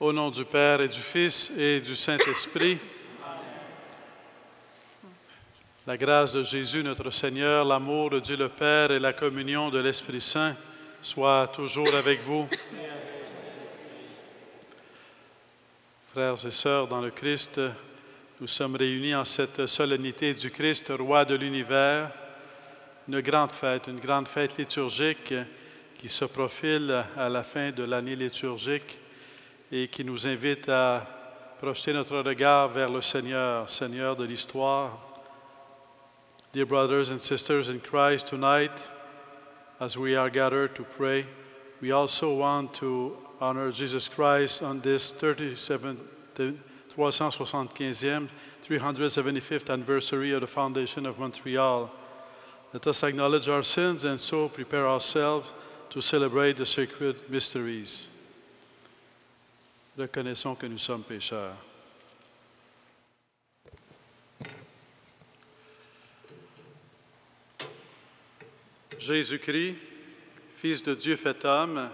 Au nom du Père et du Fils et du Saint-Esprit, la grâce de Jésus notre Seigneur, l'amour de Dieu le Père et la communion de l'Esprit Saint soient toujours avec vous. Frères et sœurs dans le Christ, nous sommes réunis en cette solennité du Christ, roi de l'univers, une grande fête liturgique qui se profile à la fin de l'année liturgique et qui nous invite à projeter notre regard vers le Seigneur, Seigneur de l'histoire. Dear brothers and sisters in Christ, tonight, as we are gathered to pray, we also want to honor Jesus Christ on this 375th anniversary of the foundation of Montreal. Let us acknowledge our sins and so prepare ourselves to celebrate the sacred mysteries. Reconnaissons que nous sommes pécheurs. Jésus-Christ, Fils de Dieu fait homme,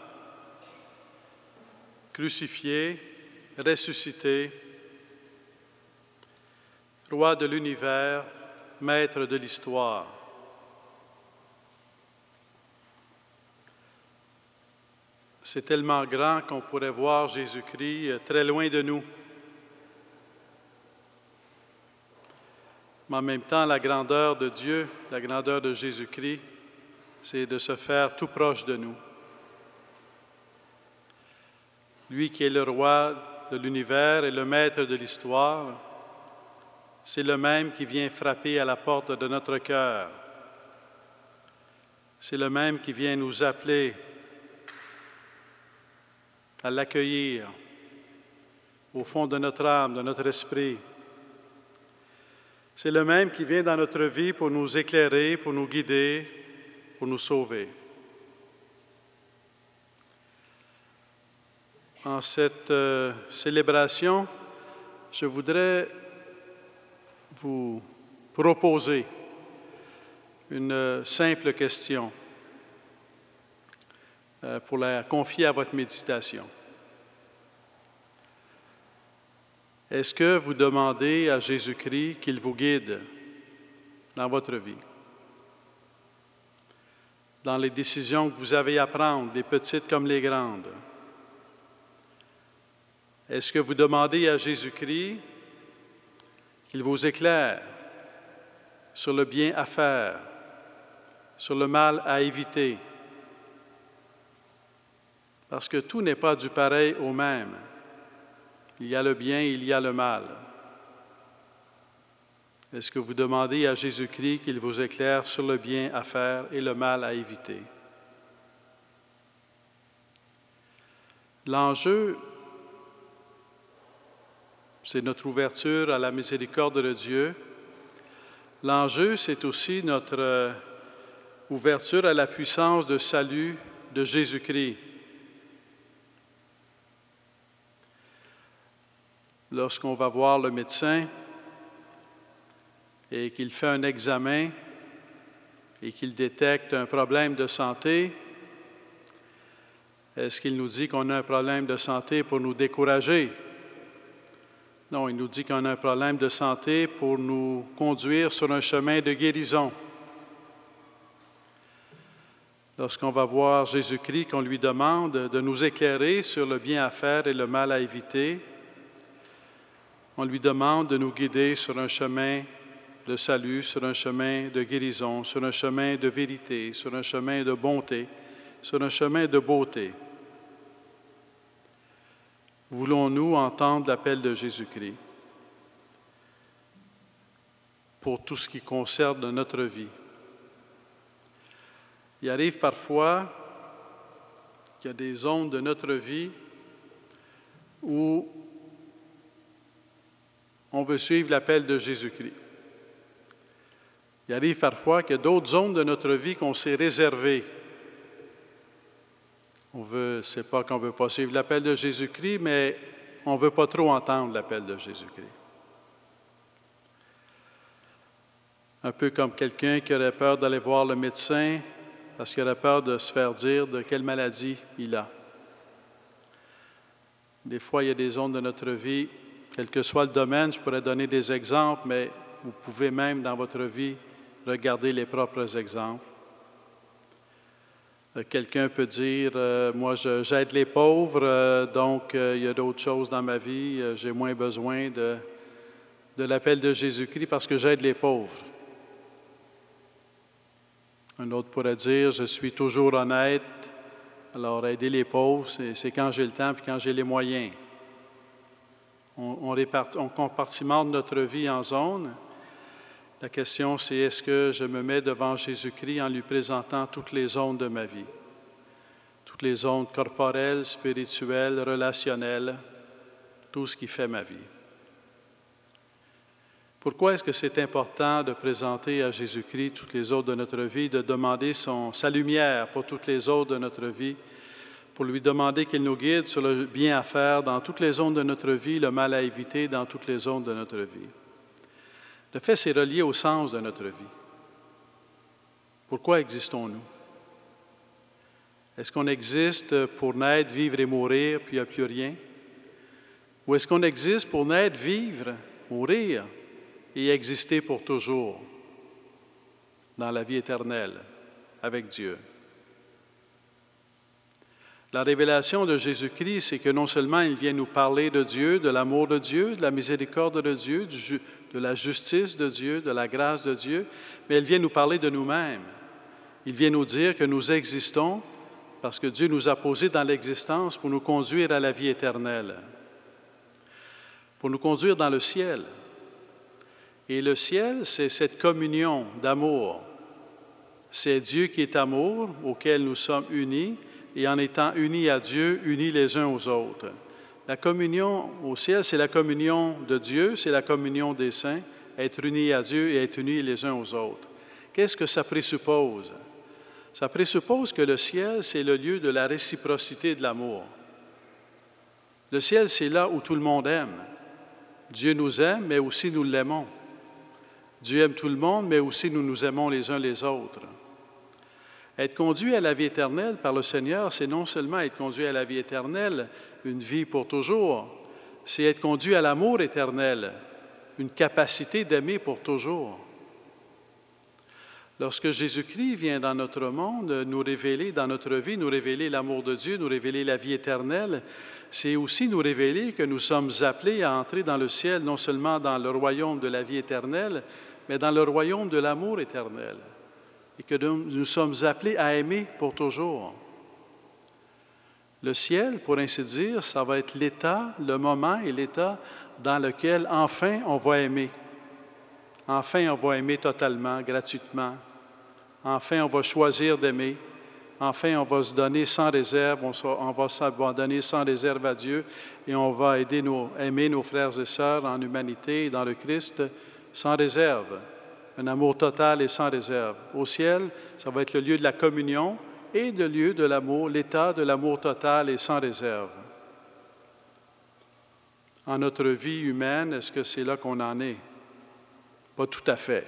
crucifié, ressuscité, Roi de l'univers, Maître de l'histoire. C'est tellement grand qu'on pourrait voir Jésus-Christ très loin de nous. Mais en même temps, la grandeur de Dieu, la grandeur de Jésus-Christ, c'est de se faire tout proche de nous. Lui qui est le roi de l'univers et le maître de l'histoire, c'est le même qui vient frapper à la porte de notre cœur. C'est le même qui vient nous appeler à l'accueillir au fond de notre âme, de notre esprit. C'est le même qui vient dans notre vie pour nous éclairer, pour nous guider, pour nous sauver. En cette célébration, je voudrais vous proposer une simple question pour la confier à votre méditation. Est-ce que vous demandez à Jésus-Christ qu'il vous guide dans votre vie? Dans les décisions que vous avez à prendre, les petites comme les grandes? Est-ce que vous demandez à Jésus-Christ qu'il vous éclaire sur le bien à faire, sur le mal à éviter? Parce que tout n'est pas du pareil au même. Il y a le bien, il y a le mal. Est-ce que vous demandez à Jésus-Christ qu'il vous éclaire sur le bien à faire et le mal à éviter? L'enjeu, c'est notre ouverture à la miséricorde de Dieu. L'enjeu, c'est aussi notre ouverture à la puissance de salut de Jésus-Christ. Lorsqu'on va voir le médecin et qu'il fait un examen et qu'il détecte un problème de santé, est-ce qu'il nous dit qu'on a un problème de santé pour nous décourager? Non, il nous dit qu'on a un problème de santé pour nous conduire sur un chemin de guérison. Lorsqu'on va voir Jésus-Christ, qu'on lui demande de nous éclairer sur le bien à faire et le mal à éviter, on lui demande de nous guider sur un chemin de salut, sur un chemin de guérison, sur un chemin de vérité, sur un chemin de bonté, sur un chemin de beauté. Voulons-nous entendre l'appel de Jésus-Christ pour tout ce qui concerne notre vie? Il arrive parfois qu'il y a des zones de notre vie où on veut suivre l'appel de Jésus-Christ. Il arrive parfois qu'il y a d'autres zones de notre vie qu'on s'est réservées. C'est pas qu'on ne veut pas suivre l'appel de Jésus-Christ, mais on ne veut pas trop entendre l'appel de Jésus-Christ. Un peu comme quelqu'un qui aurait peur d'aller voir le médecin parce qu'il aurait peur de se faire dire de quelle maladie il a. Des fois, il y a des zones de notre vie, quel que soit le domaine, je pourrais donner des exemples, mais vous pouvez même dans votre vie regarder les propres exemples. Quelqu'un peut dire, moi j'aide les pauvres, donc il y a d'autres choses dans ma vie, j'ai moins besoin de l'appel de Jésus-Christ parce que j'aide les pauvres. Un autre pourrait dire, je suis toujours honnête, alors aider les pauvres, c'est quand j'ai le temps et quand j'ai les moyens. On compartimente notre vie en zones. La question, c'est est-ce que je me mets devant Jésus-Christ en lui présentant toutes les zones de ma vie? Toutes les zones corporelles, spirituelles, relationnelles, tout ce qui fait ma vie. Pourquoi est-ce que c'est important de présenter à Jésus-Christ toutes les autres de notre vie, de demander sa lumière pour toutes les autres de notre vie, pour lui demander qu'il nous guide sur le bien à faire dans toutes les zones de notre vie, le mal à éviter dans toutes les zones de notre vie? Le fait, c'est relié au sens de notre vie. Pourquoi existons-nous? Est-ce qu'on existe pour naître, vivre et mourir, puis il n'y a plus rien? Ou est-ce qu'on existe pour naître, vivre, mourir et exister pour toujours dans la vie éternelle avec Dieu? La révélation de Jésus-Christ, c'est que non seulement il vient nous parler de Dieu, de l'amour de Dieu, de la miséricorde de Dieu, de la justice de Dieu, de la grâce de Dieu, mais il vient nous parler de nous-mêmes. Il vient nous dire que nous existons parce que Dieu nous a posés dans l'existence pour nous conduire à la vie éternelle, pour nous conduire dans le ciel. Et le ciel, c'est cette communion d'amour. C'est Dieu qui est amour, auquel nous sommes unis, et en étant unis à Dieu, unis les uns aux autres. La communion au ciel, c'est la communion de Dieu, c'est la communion des saints, être unis à Dieu et être unis les uns aux autres. Qu'est-ce que ça présuppose? Ça présuppose que le ciel, c'est le lieu de la réciprocité de l'amour. Le ciel, c'est là où tout le monde aime. Dieu nous aime, mais aussi nous l'aimons. Dieu aime tout le monde, mais aussi nous nous aimons les uns les autres. Être conduit à la vie éternelle par le Seigneur, c'est non seulement être conduit à la vie éternelle, une vie pour toujours, c'est être conduit à l'amour éternel, une capacité d'aimer pour toujours. Lorsque Jésus-Christ vient dans notre monde nous révéler, dans notre vie, nous révéler l'amour de Dieu, nous révéler la vie éternelle, c'est aussi nous révéler que nous sommes appelés à entrer dans le ciel, non seulement dans le royaume de la vie éternelle, mais dans le royaume de l'amour éternel. Et que nous sommes appelés à aimer pour toujours. Le ciel, pour ainsi dire, ça va être l'état, le moment et l'état dans lequel enfin on va aimer. Enfin, on va aimer totalement, gratuitement. Enfin, on va choisir d'aimer. Enfin, on va se donner sans réserve, on va s'abandonner sans réserve à Dieu et on va aimer nos frères et sœurs en humanité et dans le Christ sans réserve. Un amour total et sans réserve. Au ciel, ça va être le lieu de la communion et le lieu de l'amour, l'état de l'amour total et sans réserve. En notre vie humaine, est-ce que c'est là qu'on en est? Pas tout à fait.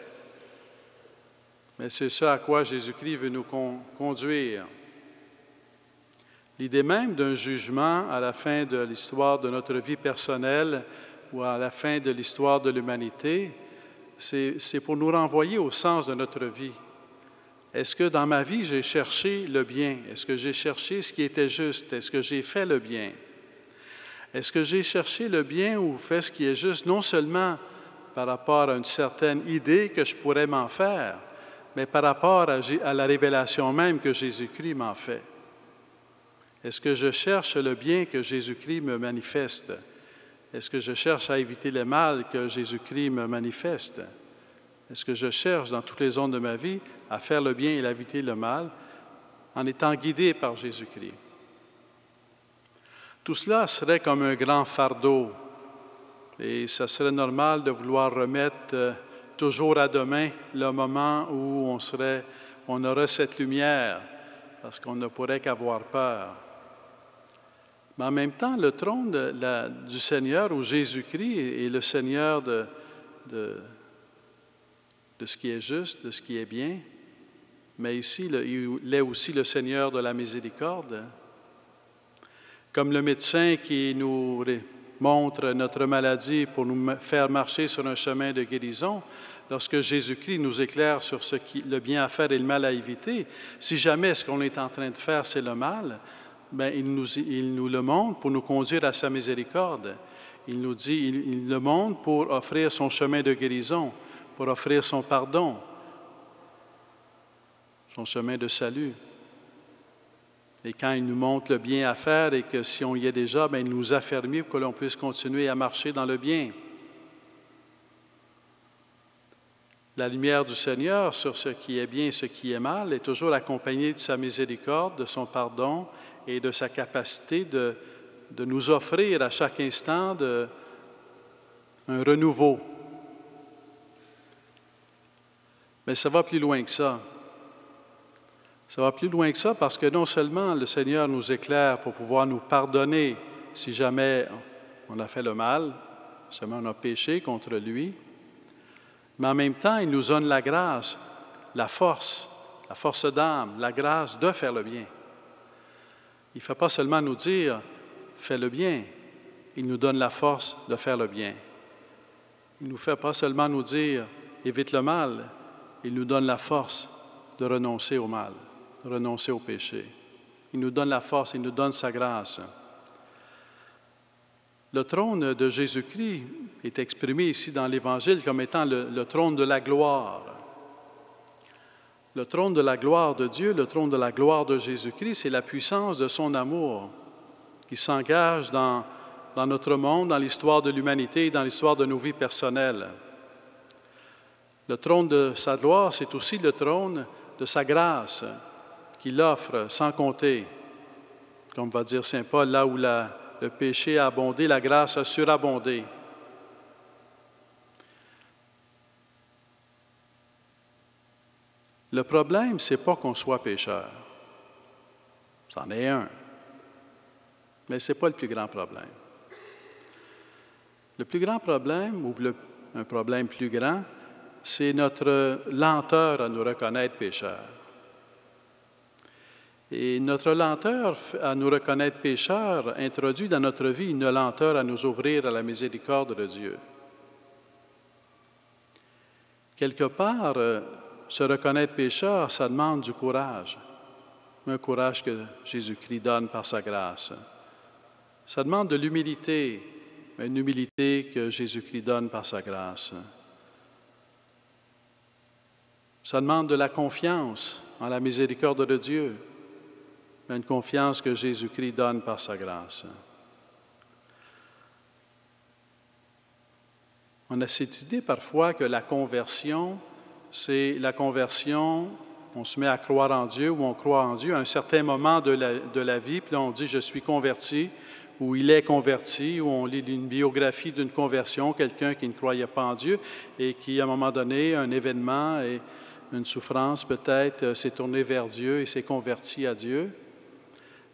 Mais c'est ça à quoi Jésus-Christ veut nous conduire. L'idée même d'un jugement à la fin de l'histoire de notre vie personnelle ou à la fin de l'histoire de l'humanité, c'est pour nous renvoyer au sens de notre vie. Est-ce que dans ma vie, j'ai cherché le bien? Est-ce que j'ai cherché ce qui était juste? Est-ce que j'ai fait le bien? Est-ce que j'ai cherché le bien ou fait ce qui est juste, non seulement par rapport à une certaine idée que je pourrais m'en faire, mais par rapport à la révélation même que Jésus-Christ m'en fait? Est-ce que je cherche le bien que Jésus-Christ me manifeste? Est-ce que je cherche à éviter le mal que Jésus-Christ me manifeste? Est-ce que je cherche dans toutes les zones de ma vie à faire le bien et à éviter le mal en étant guidé par Jésus-Christ? Tout cela serait comme un grand fardeau et ça serait normal de vouloir remettre toujours à demain le moment où on aurait cette lumière parce qu'on ne pourrait qu'avoir peur. Mais en même temps, le trône du Seigneur ou Jésus-Christ est le Seigneur de ce qui est juste, de ce qui est bien, mais ici, il est aussi le Seigneur de la miséricorde. comme le médecin qui nous montre notre maladie pour nous faire marcher sur un chemin de guérison, lorsque Jésus-Christ nous éclaire sur le bien à faire et le mal à éviter, si jamais ce qu'on est en train de faire, c'est le mal, bien, il nous le montre pour nous conduire à sa miséricorde. Il nous dit, il le montre pour offrir son chemin de guérison, pour offrir son pardon, son chemin de salut. Et quand il nous montre le bien à faire et que si on y est déjà, bien, il nous affermit pour que l'on puisse continuer à marcher dans le bien. La lumière du Seigneur sur ce qui est bien et ce qui est mal est toujours accompagnée de sa miséricorde, de son pardon et de sa capacité de nous offrir à chaque instant un renouveau. Mais ça va plus loin que ça. Ça va plus loin que ça parce que non seulement le Seigneur nous éclaire pour pouvoir nous pardonner si jamais on a fait le mal, si jamais on a péché contre lui, mais en même temps, il nous donne la grâce, la force d'âme, la grâce de faire le bien. Il ne fait pas seulement nous dire « fais le bien », il nous donne la force de faire le bien. Il ne nous fait pas seulement nous dire « évite le mal », il nous donne la force de renoncer au mal, de renoncer au péché. Il nous donne la force, il nous donne sa grâce. Le trône de Jésus-Christ est exprimé ici dans l'Évangile comme étant le trône de la gloire. Le trône de la gloire de Dieu, le trône de la gloire de Jésus-Christ, c'est la puissance de son amour qui s'engage dans notre monde, dans l'histoire de l'humanité, dans l'histoire de nos vies personnelles. Le trône de sa gloire, c'est aussi le trône de sa grâce qu'il offre sans compter. Comme va dire saint Paul, là où le péché a abondé, la grâce a surabondé. Le problème, ce n'est pas qu'on soit pécheur. C'en est un. Mais ce n'est pas le plus grand problème. Le plus grand problème, ou un problème plus grand, c'est notre lenteur à nous reconnaître pécheurs. Et notre lenteur à nous reconnaître pécheurs introduit dans notre vie une lenteur à nous ouvrir à la miséricorde de Dieu. Quelque part, se reconnaître pécheur, ça demande du courage, un courage que Jésus-Christ donne par sa grâce. Ça demande de l'humilité, une humilité que Jésus-Christ donne par sa grâce. Ça demande de la confiance en la miséricorde de Dieu, une confiance que Jésus-Christ donne par sa grâce. On a cette idée parfois que la conversion, c'est la conversion, on se met à croire en Dieu ou on croit en Dieu à un certain moment de la vie, puis là on dit « je suis converti » ou « il est converti » ou on lit une biographie d'une conversion, quelqu'un qui ne croyait pas en Dieu et qui, à un moment donné, un événement et une souffrance peut-être, s'est tourné vers Dieu et s'est converti à Dieu.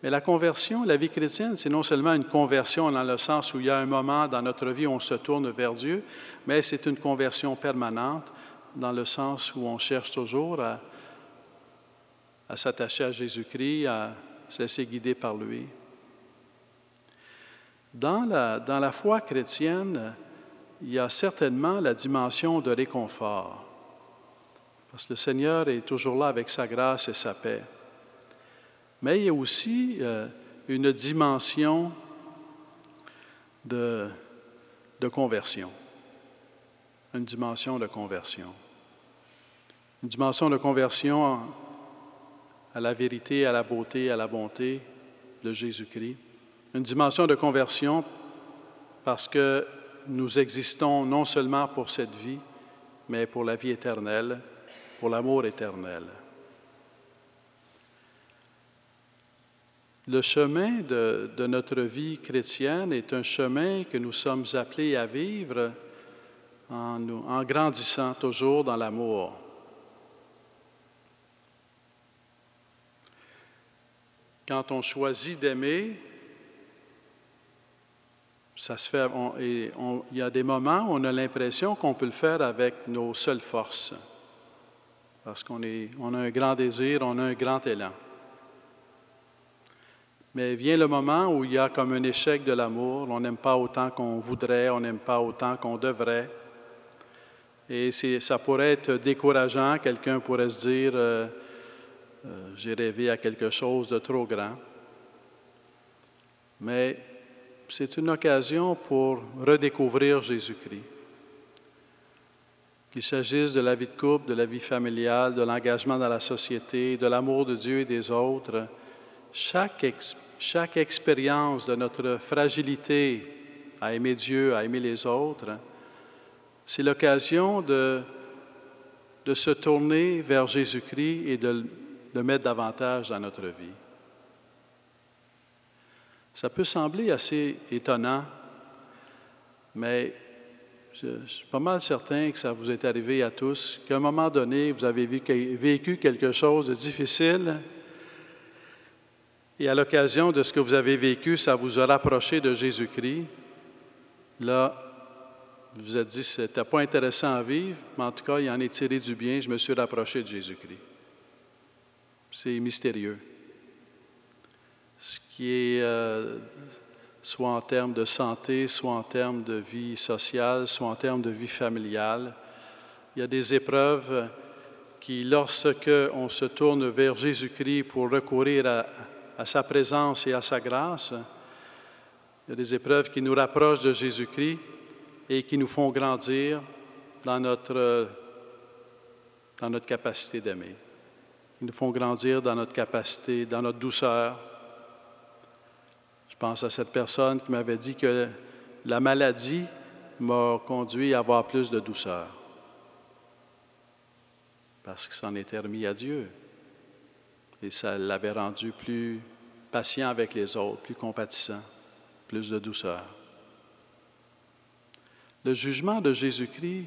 Mais la conversion, la vie chrétienne, c'est non seulement une conversion dans le sens où il y a un moment dans notre vie où on se tourne vers Dieu, mais c'est une conversion permanente dans le sens où on cherche toujours à s'attacher à Jésus-Christ, à se laisser guider par lui. Dans la foi chrétienne, il y a certainement la dimension de réconfort, parce que le Seigneur est toujours là avec sa grâce et sa paix. Mais il y a aussi une dimension de conversion. Une dimension de conversion. Une dimension de conversion à la vérité, à la beauté, à la bonté de Jésus-Christ. Une dimension de conversion parce que nous existons non seulement pour cette vie, mais pour la vie éternelle, pour l'amour éternel. Le chemin de notre vie chrétienne est un chemin que nous sommes appelés à vivre en grandissant toujours dans l'amour. Quand on choisit d'aimer, ça se fait. Il y a des moments où on a l'impression qu'on peut le faire avec nos seules forces, parce qu'on a un grand désir, on a un grand élan. Mais vient le moment où il y a comme un échec de l'amour. On n'aime pas autant qu'on voudrait, on n'aime pas autant qu'on devrait. Et ça pourrait être décourageant. Quelqu'un pourrait se dire j'ai rêvé à quelque chose de trop grand. Mais c'est une occasion pour redécouvrir Jésus-Christ. Qu'il s'agisse de la vie de couple, de la vie familiale, de l'engagement dans la société, de l'amour de Dieu et des autres, chaque expérience de notre fragilité à aimer Dieu, à aimer les autres, c'est l'occasion de se tourner vers Jésus-Christ et de le mettre davantage dans notre vie. Ça peut sembler assez étonnant, mais je suis pas mal certain que ça vous est arrivé à tous, qu'à un moment donné, vous avez vécu quelque chose de difficile et à l'occasion de ce que vous avez vécu, ça vous a rapproché de Jésus-Christ. Là, vous vous êtes dit, c'était pas intéressant à vivre, mais en tout cas, il en est tiré du bien, je me suis rapproché de Jésus-Christ. C'est mystérieux. Ce qui est, soit en termes de santé, soit en termes de vie sociale, soit en termes de vie familiale, il y a des épreuves qui, lorsque on se tourne vers Jésus-Christ pour recourir à sa présence et à sa grâce, il y a des épreuves qui nous rapprochent de Jésus-Christ et qui nous font grandir dans notre capacité d'aimer. Ils nous font grandir dans notre capacité, dans notre douceur. Je pense à cette personne qui m'avait dit que la maladie m'a conduit à avoir plus de douceur. Parce qu'il s'en était remis à Dieu. Et ça l'avait rendu plus patient avec les autres, plus compatissant, plus de douceur. Le jugement de Jésus-Christ,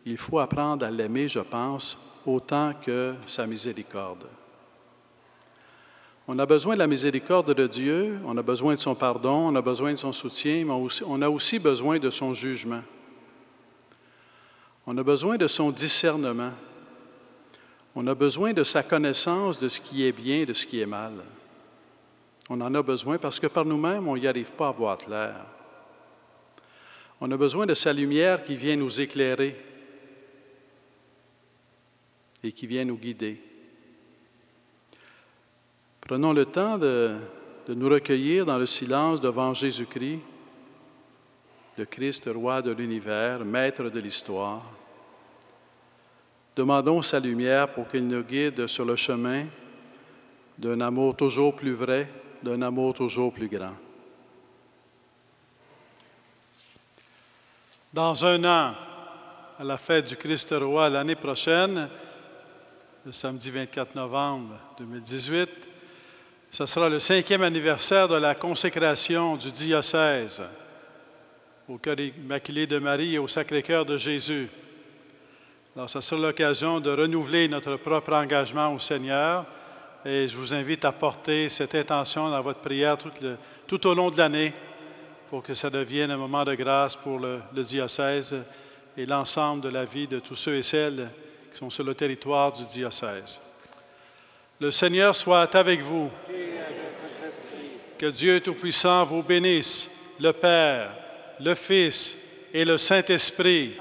il faut apprendre à l'aimer, je pense, autant que sa miséricorde. On a besoin de la miséricorde de Dieu, on a besoin de son pardon, on a besoin de son soutien, mais on a aussi besoin de son jugement. On a besoin de son discernement. On a besoin de sa connaissance de ce qui est bien et de ce qui est mal. On en a besoin parce que par nous-mêmes, on n'y arrive pas à voir clair. On a besoin de sa lumière qui vient nous éclairer et qui vient nous guider. Prenons le temps de nous recueillir dans le silence devant Jésus-Christ, le Christ, roi de l'univers, maître de l'histoire. Demandons sa lumière pour qu'il nous guide sur le chemin d'un amour toujours plus vrai, d'un amour toujours plus grand. Dans un an, à la fête du Christ roi l'année prochaine, le samedi 24 novembre 2018, ce sera le 5e anniversaire de la consécration du diocèse au cœur immaculé de Marie et au Sacré-Cœur de Jésus. Alors, ce sera l'occasion de renouveler notre propre engagement au Seigneur et je vous invite à porter cette intention dans votre prière tout au long de l'année pour que ça devienne un moment de grâce pour le diocèse et l'ensemble de la vie de tous ceux et celles qui sont sur le territoire du diocèse. Le Seigneur soit avec vous. Que Dieu Tout-Puissant vous bénisse, le Père, le Fils et le Saint-Esprit.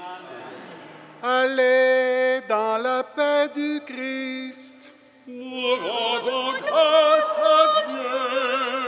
Allez dans la paix du Christ. Nous rendons grâce à Dieu.